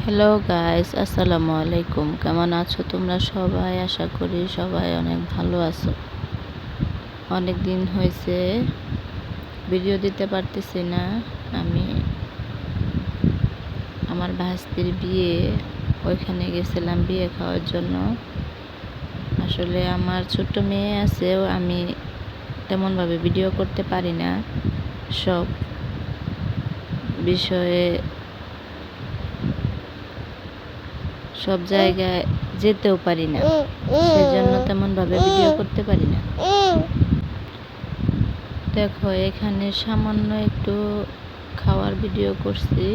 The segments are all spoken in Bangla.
হ্যালো গাইস, আসসালামু আলাইকুম। কেমন আছো তোমরা সবাই? আশা করি সবাই অনেক ভালো আছো। অনেক দিন হয়েছে ভিডিও দিতে পারতেছি না। আমি আমার ভাস্তির বিয়ে, ওইখানে গেছিলাম বিয়ে খাওয়ার জন্য। আসলে আমার ছোট্ট মেয়ে আছে, আমি তেমনভাবে ভিডিও করতে পারি না। সব বিষয়ে সব জায়গায় যেতেও পারি না, সেজন্য তেমনভাবে ভিডিও করতে পারি না। দেখো, এখানে সামান্য একটু খাওয়ার ভিডিও করছি,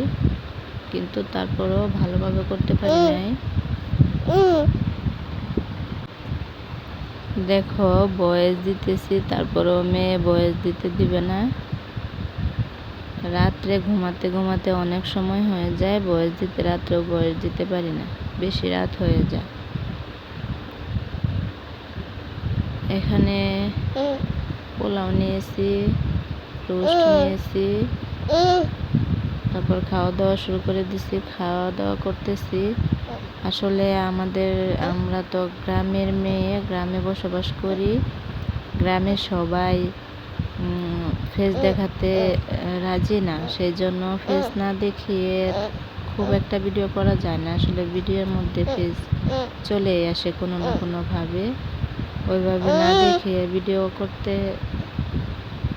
কিন্তু তারপরেও ভালোভাবে করতে পারি নাই। দেখো, ভয়েস দিতেছি, তারপরেও মেয়ে ভয়েস দিতে দিবে না। রাত্রে ঘুমাতে ঘুমাতে অনেক সময় হয়ে যায়, ভয়েস দিতে রাত্রেও ভয়েস দিতে পারি না, বেশি রাত হয়ে যায়। এখানে পোলাও নিয়েছি, রোস্ট নিয়েছি, তারপর খাওয়া দাওয়া শুরু করে দিছি। খাওয়া দাওয়া করতেছি। আসলে আমরা তো গ্রামের মেয়ে, গ্রামে বসবাস করি। গ্রামে সবাই ফেস দেখাতে রাজি না, সেই জন্য ফেস না দেখিয়ে খুব একটা ভিডিও করা যায় না। আসলে ভিডিওর মধ্যে ফেস চলে আসে কোনো না কোনোভাবে, ওইভাবে না দেখিয়ে ভিডিও করতে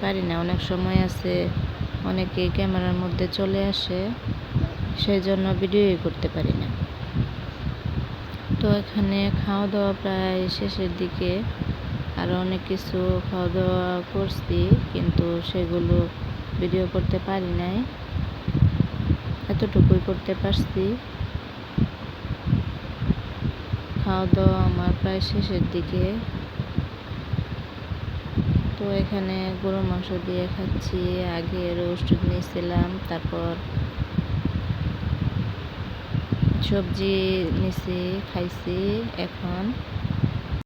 পারি না। অনেক সময় আছে অনেকে ক্যামেরার মধ্যে চলে আসে, সেই জন্য ভিডিওই করতে পারি না। তো এখানে খাওয়া দাওয়া প্রায় শেষের দিকে, আরও অনেক কিছু খাওয়া দাওয়া করছি, কিন্তু সেগুলো ভিডিও করতে পারি নাই। এতটুকুই করতে পারছি। খাওয়া দাওয়া আমার প্রায় শেষের দিকে। তো এখানে গরুর মাংস দিয়ে খাচ্ছি। আগে রোস্ট নিয়েছিলাম, তারপর সবজি নিছি, খাইছি। এখন